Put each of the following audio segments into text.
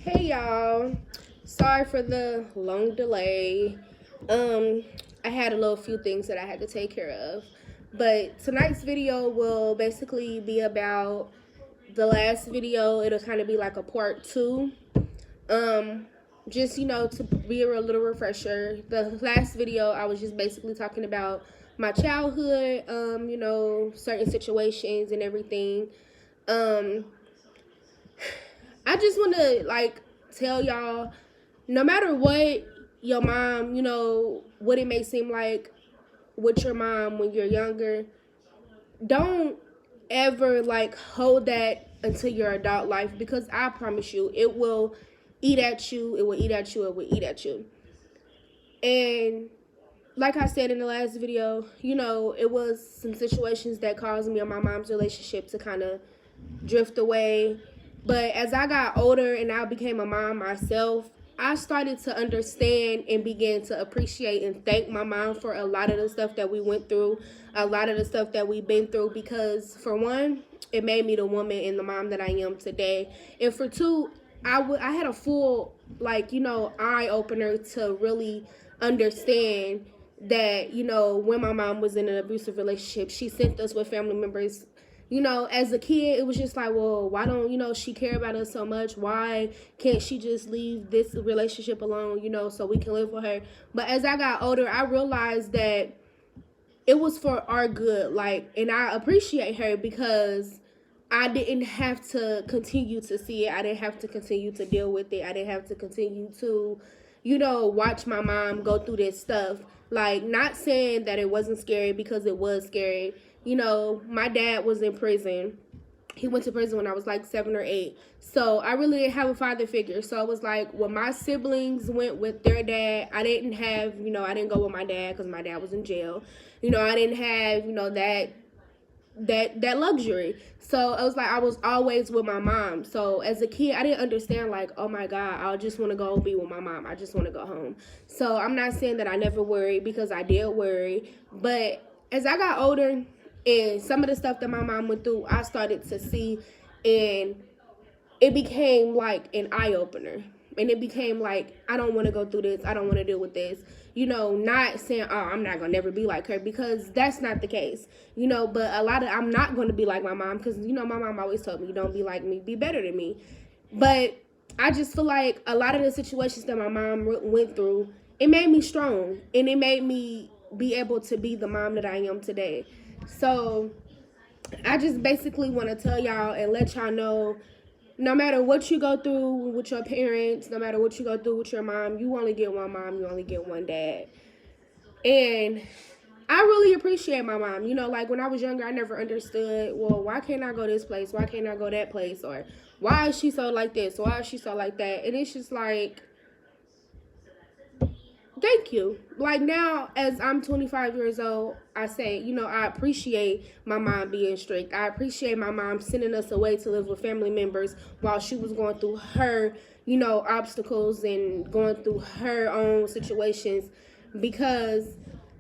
Hey y'all, sorry for the long delay. I had a little few things that I had to take care of, but tonight's video will basically be about the last video. It'll kind of be like a part two. Um, just to be a little refresher. The last video I was just basically talking about my childhood. Certain situations and everything. Um, I just want to tell y'all, no matter what your mom, what it may seem like with your mom when you're younger, don't ever hold that until your adult life, because I promise you it will eat at you, it will eat at you, it will eat at you. And like I said in the last video, it was some situations that caused me and my mom's relationship to kind of drift away. But as I got older and I became a mom myself, I started to understand and begin to appreciate and thank my mom for a lot of the stuff that we went through, a lot of the stuff that we've been through, because for one, it made me the woman and the mom that I am today. And for two, I had a full, eye opener to really understand that, when my mom was in an abusive relationship, she sent us with family members. As a kid, it was just like, well, why don't, she care about us so much? Why can't she just leave this relationship alone, so we can live with her? But as I got older, I realized that it was for our good, and I appreciate her because I didn't have to continue to see it. I didn't have to continue to deal with it. I didn't have to continue to, watch my mom go through this stuff. Not saying that it wasn't scary, because it was scary. My dad was in prison. He went to prison when I was like 7 or 8. So I really didn't have a father figure. So it was like when my siblings went with their dad, I didn't have, I didn't go with my dad because my dad was in jail. I didn't have, that luxury. So it was like I was always with my mom. So as a kid, I didn't understand, oh my God, I just want to go be with my mom. I just want to go home. So I'm not saying that I never worried, because I did worry. But as I got older, and some of the stuff that my mom went through, I started to see, and it became like an eye-opener. And it became like, I don't want to go through this. I don't want to deal with this. Not saying, oh, I'm not going to never be like her, because that's not the case. But I'm not going to be like my mom, because, my mom always told me, don't be like me, be better than me. But I just feel like a lot of the situations that my mom went through, it made me strong. And it made me be able to be the mom that I am today. So I just basically want to tell y'all and let y'all know, no matter what you go through with your parents, no matter what you go through with your mom, you only get one mom, you only get one dad. And I really appreciate my mom. When I was younger, I never understood, well, why can't I go this place? Why can't I go that place? Or why is she so like this? Why is she so like that? And it's just like, thank you. Now, as I'm 25 years old, I say, I appreciate my mom being strict. I appreciate my mom sending us away to live with family members while she was going through her, obstacles and going through her own situations. Because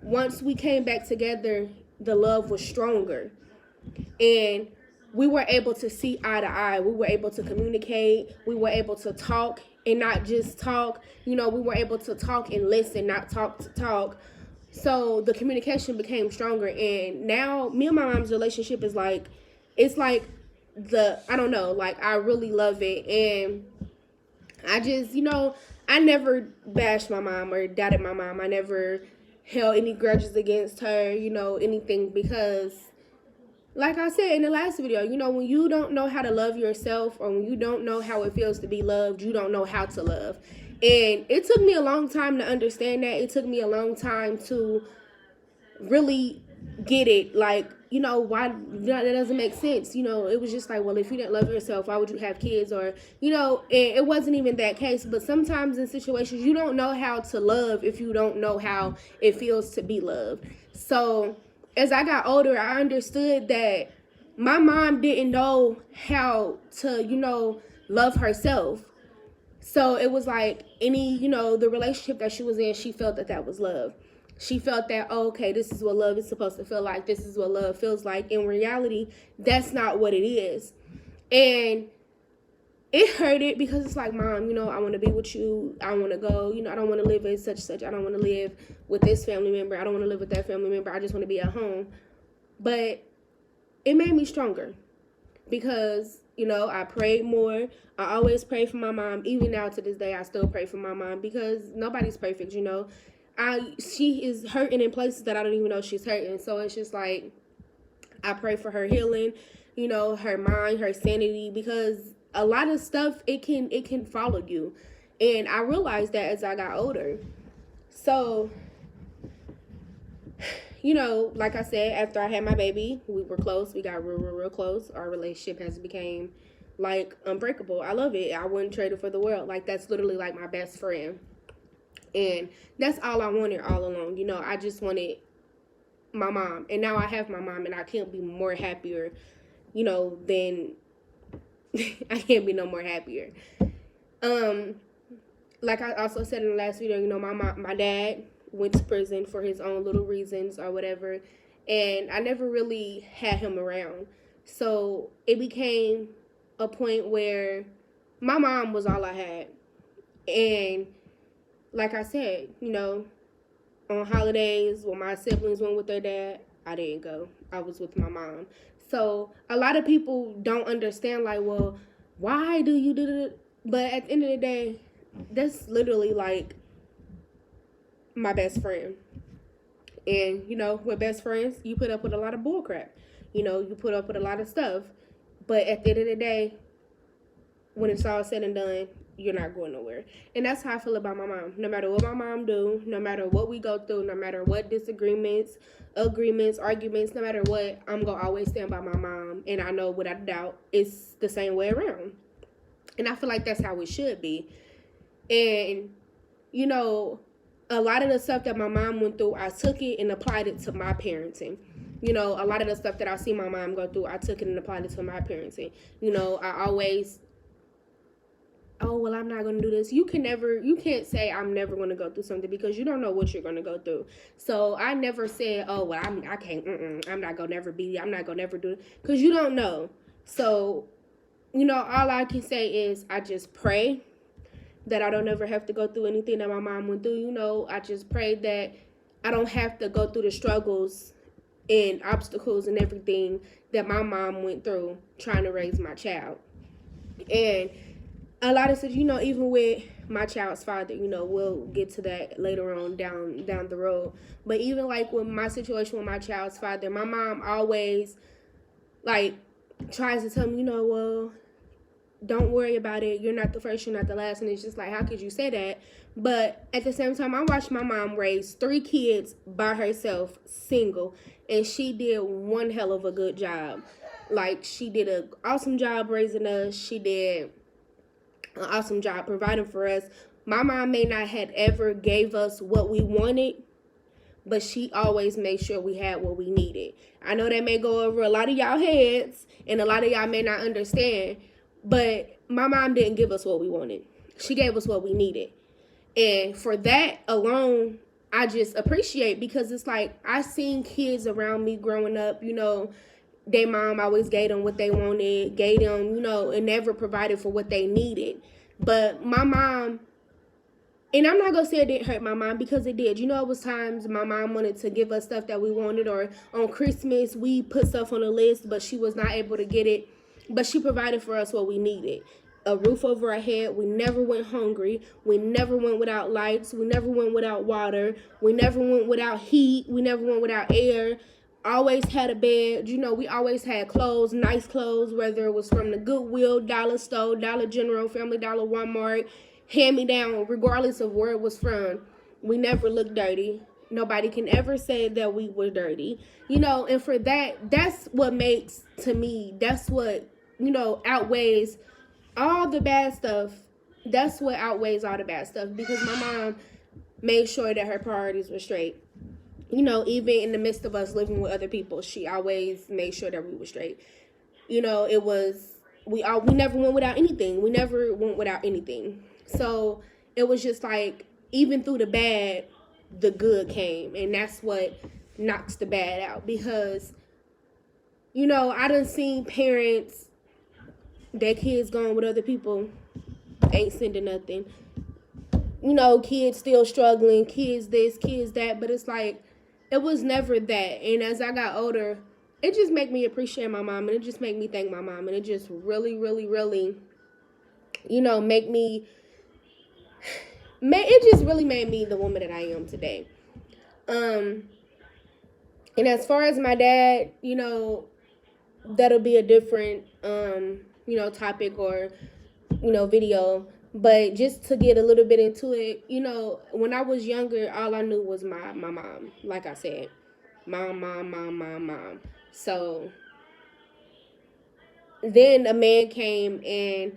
once we came back together, the love was stronger. And we were able to see eye to eye. We were able to communicate. We were able to talk and not just talk. We were able to talk and listen, not talk to talk. So the communication became stronger. And now me and my mom's relationship is it's like I don't know, I really love it. And I just, I never bashed my mom or doubted my mom. I never held any grudges against her, anything, because like I said in the last video, when you don't know how to love yourself, or when you don't know how it feels to be loved, you don't know how to love. And it took me a long time to understand that. It took me a long time to really get it. Why that doesn't make sense. It was just like, well, if you didn't love yourself, why would you have kids? Or, and it wasn't even that case. But sometimes in situations, you don't know how to love if you don't know how it feels to be loved. So as I got older, I understood that my mom didn't know how to, love herself. So it was like the relationship that she was in, she felt that was love. She felt that, oh, okay, this is what love is supposed to feel like. This is what love feels like. In reality, that's not what it is. And it hurted because it's like, Mom, I want to be with you. I want to go. I don't want to live as such. I don't want to live with this family member. I don't want to live with that family member. I just want to be at home. But it made me stronger because, I prayed more. I always pray for my mom. Even now to this day, I still pray for my mom because nobody's perfect, she is hurting in places that I don't even know she's hurting. So it's just like, I pray for her healing, her mind, her sanity, because a lot of stuff, it can follow you. And I realized that as I got older. So, like I said, after I had my baby, we were close. We got real close. Our relationship has become like unbreakable. I love it. I wouldn't trade it for the world. Like, that's literally like my best friend. And that's all I wanted all along. I just wanted my mom. And now I have my mom, and I can't be more happier, than I can't be no more happier. Like I also said in the last video, my dad went to prison for his own little reasons or whatever, and I never really had him around. So it became a point where my mom was all I had. And like I said, on holidays when my siblings went with their dad, I didn't go. I was with my mom. So a lot of people don't understand, like, well, why do you do that? But at the end of the day, that's literally like my best friend. And, with best friends, you put up with a lot of bull crap. You put up with a lot of stuff. But at the end of the day, when it's all said and done, you're not going nowhere. And that's how I feel about my mom. No matter what my mom do, no matter what we go through, no matter what disagreements, agreements, arguments, no matter what, I'm going to always stand by my mom. And I know without a doubt, it's the same way around. And I feel like that's how it should be. And, a lot of the stuff that my mom went through, I took it and applied it to my parenting. A lot of the stuff that I see my mom go through, I took it and applied it to my parenting. I always, oh, well, I'm not going to do this. You can't say I'm never going to go through something because you don't know what you're going to go through. So I never said, oh, well, I can't, I'm not going to never be, I'm not going to never do it, because you don't know. So, all I can say is I just pray that I don't ever have to go through anything that my mom went through. I just pray that I don't have to go through the struggles and obstacles and everything that my mom went through trying to raise my child. And a lot of stuff, even with my child's father, we'll get to that later on down the road. But even like with my situation with my child's father, my mom always like tries to tell me, well, don't worry about it. You're not the first, you're not the last. And it's just like, how could you say that? But at the same time, I watched my mom raise 3 kids by herself, single, and she did one hell of a good job. Like, she did an awesome job raising us. She did an awesome job providing for us. My mom may not have ever gave us what we wanted, but she always made sure we had what we needed. I know that may go over a lot of y'all heads, and a lot of y'all may not understand, but my mom didn't give us what we wanted. She gave us what we needed. And for that alone, I just appreciate, because it's like I seen kids around me growing up, their mom always gave them what they wanted, gave them, and never provided for what they needed. But my mom, and I'm not going to say it didn't hurt my mom, because it did. It was times my mom wanted to give us stuff that we wanted, or on Christmas we put stuff on a list, but she was not able to get it. But she provided for us what we needed. A roof over our head. We never went hungry. We never went without lights. We never went without water. We never went without heat. We never went without air. Always had a bed. We always had clothes, nice clothes, whether it was from the Goodwill, Dollar Store, Dollar General, Family Dollar, Walmart, hand-me-down, regardless of where it was from. We never looked dirty. Nobody can ever say that we were dirty. And for that, that's what makes, to me, that's what, outweighs all the bad stuff. That's what outweighs all the bad stuff, because my mom made sure that her priorities were straight. Even in the midst of us living with other people, she always made sure that we were straight. It was, we never went without anything. We never went without anything. So it was just like, even through the bad, the good came. And that's what knocks the bad out, because, I done seen parents their kids going with other people, ain't sending nothing. You know, kids still struggling, kids this, kids that, but it's like, it was never that. And as I got older, it just made me appreciate my mom, and it just made me thank my mom, and it just really, really, really, you know, it just really made me the woman that I am today. And as far as my dad, you know, that'll be a different, you know, topic or, you know, video. But just to get a little bit into it, you know, when I was younger, all I knew was my mom. Like I said, mom. So then a man came and,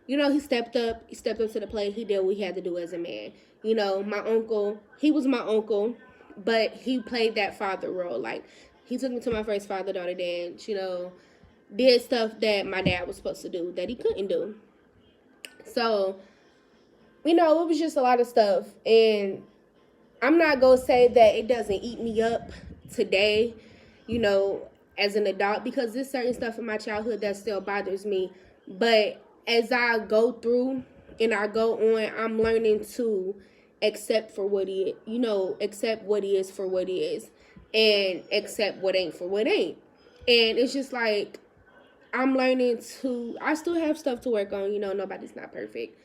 you know, he stepped up to the plate. He did what he had to do as a man. You know, my uncle, he was my uncle, but he played that father role. Like, he took me to my first father-daughter dance, you know, did stuff that my dad was supposed to do that he couldn't do. So, you know, it was just a lot of stuff. And I'm not going to say that it doesn't eat me up today, you know, as an adult, because there's certain stuff in my childhood that still bothers me. But as I go through and I go on, I'm learning to accept for what he, you know, accept what he is for what he is, and accept what ain't for what ain't. And it's just like, I'm learning to, I still have stuff to work on, you know, nobody's not perfect.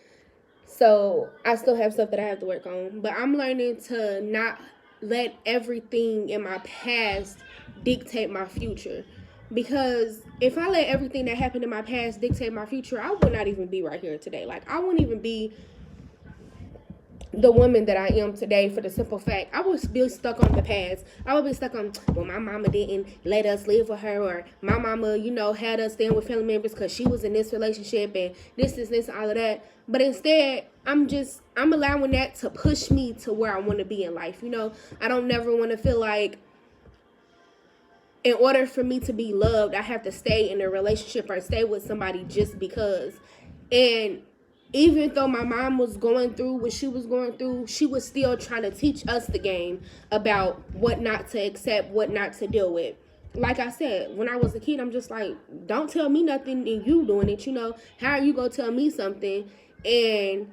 So I still have stuff that I have to work on, but I'm learning to not let everything in my past dictate my future. Because if I let everything that happened in my past dictate my future, I would not even be right here today. Like, I wouldn't even be the woman that I am today, for the simple fact I would be stuck on the past. I would be stuck on, well, my mama didn't let us live with her, or my mama, you know, had us staying with family members because she was in this relationship and this, all of that. But instead, I'm allowing that to push me to where I want to be in life. You know, I don't never want to feel like, in order for me to be loved, I have to stay in a relationship or stay with somebody just because. And even though my mom was going through what she was going through, she was still trying to teach us the game about what not to accept, what not to deal with. Like I said, when I was a kid, I'm just like, don't tell me nothing and you doing it, you know. How are you going to tell me something and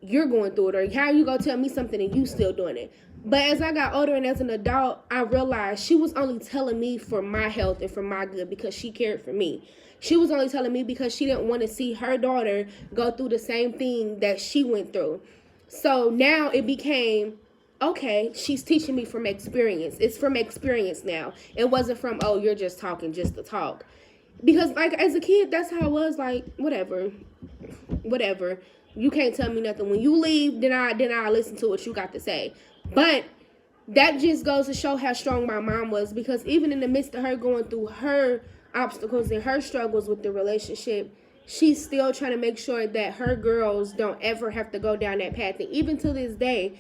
you're going through it? Or how are you going to tell me something and you still doing it? But as I got older and as an adult, I realized she was only telling me for my health and for my good, because she cared for me. She was only telling me because she didn't want to see her daughter go through the same thing that she went through. So now it became, okay, she's teaching me from experience. It's from experience now. It wasn't from, oh, you're just talking just to talk. Because, like, as a kid, that's how I was. Like, whatever. You can't tell me nothing. When you leave, then I listen to what you got to say. But that just goes to show how strong my mom was, because even in the midst of her going through her obstacles and her struggles with the relationship, she's still trying to make sure that her girls don't ever have to go down that path. And even to this day,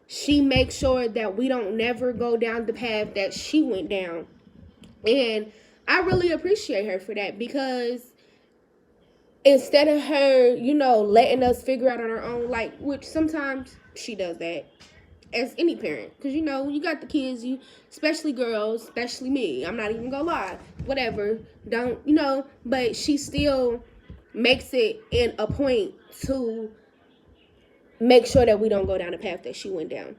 she makes sure that we don't never go down the path that she went down. And I really appreciate her for that, because instead of her, you know, letting us figure out on our own, like, which sometimes she does that, as any parent, because, you know, you got the kids, you, especially girls, especially me, I'm not even gonna lie, whatever, don't, you know, but she still makes it in a point to make sure that we don't go down the path that she went down.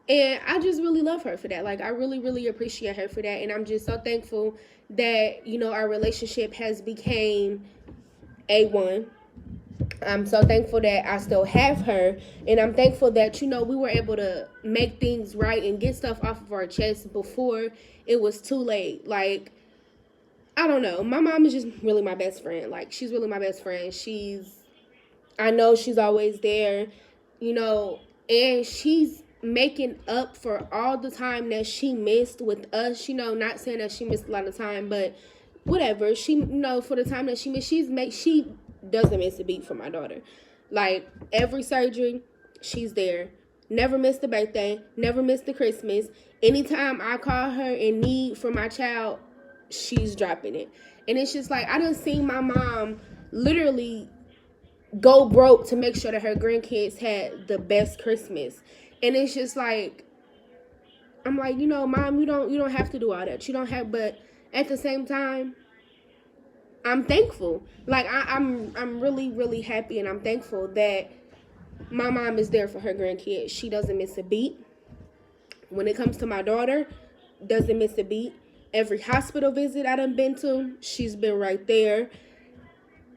And I just really love her for that. Like, I really, really appreciate her for that. And I'm just so thankful that, you know, our relationship has became A1. I'm so thankful that I still have her, and I'm thankful that, you know, we were able to make things right and get stuff off of our chest before it was too late. Like, I don't know. My mom is just really my best friend. Like, she's really my best friend. I know she's always there, you know, and she's making up for all the time that she missed with us, you know, not saying that she missed a lot of time, but whatever. She, you know, for the time that she missed, she doesn't miss a beat for my daughter. Like, every surgery, she's there. Never missed a birthday. Never missed a Christmas. Anytime I call her in need for my child, she's dropping it. And it's just like, I done seen my mom literally go broke to make sure that her grandkids had the best Christmas. And it's just like, I'm like, you know, Mom, you don't have to do all that. You don't have, but at the same time, I'm thankful. Like I'm really, really happy, and I'm thankful that my mom is there for her grandkids. She doesn't miss a beat. When it comes to my daughter, doesn't miss a beat. Every hospital visit I done been to, she's been right there.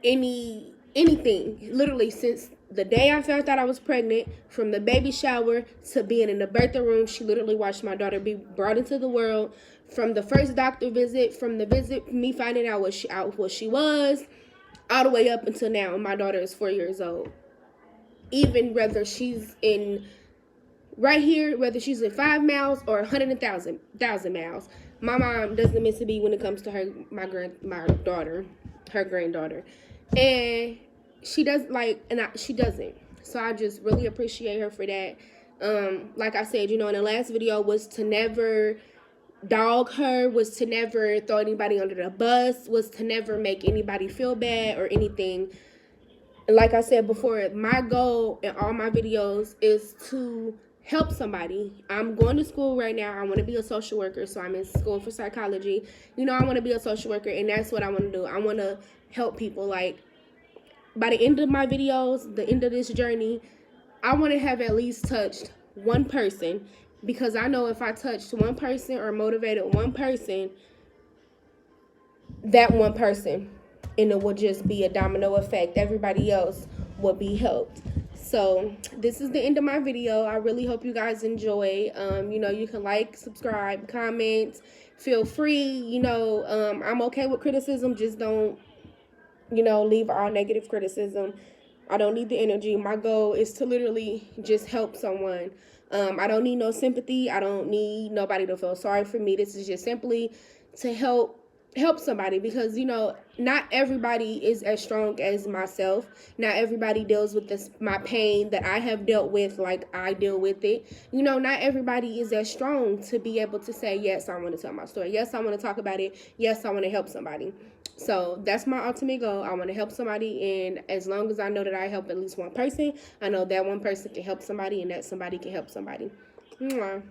Anything, literally since the day I found out I was pregnant, from the baby shower to being in the birthing room, she literally watched my daughter be brought into the world. From the first doctor visit, from the visit, me finding out what she was, all the way up until now. My daughter is 4 years old. Even whether she's in right here, whether she's in 5 miles or 100,000 miles, my mom doesn't miss a beat when it comes to my daughter, her granddaughter, and she does she doesn't. So I just really appreciate her for that. Like I said, in the last video, was to never dog her, was to never throw anybody under the bus, was to never make anybody feel bad or anything. Like I said before, my goal in all my videos is to help somebody. I'm going to school right now. I want to be a social worker, so I'm in school for psychology. I want to be a social worker, and that's what I want to do. I want to help people. Like, by the end of my videos, the end of this journey, I want to have at least touched one person, because I know if I touched one person or motivated one person, that one person, and it will just be a domino effect. Everybody else will be helped. So this is the end of my video. I really hope you guys enjoy. You can like, subscribe, comment, feel free. I'm okay with criticism. Just don't, leave all negative criticism. I don't need the energy. My goal is to literally just help someone. I don't need no sympathy. I don't need nobody to feel sorry for me. This is just simply to help somebody, because not everybody is as strong as myself. Not everybody deals with my pain that I have dealt with like I deal with it. Not everybody is as strong to be able to say, yes, I want to tell my story, yes, I want to talk about it, yes, I want to help somebody. So that's my ultimate goal. I want to help somebody, and as long as I know that I help at least one person, I know that one person can help somebody, and that somebody can help somebody. Mwah.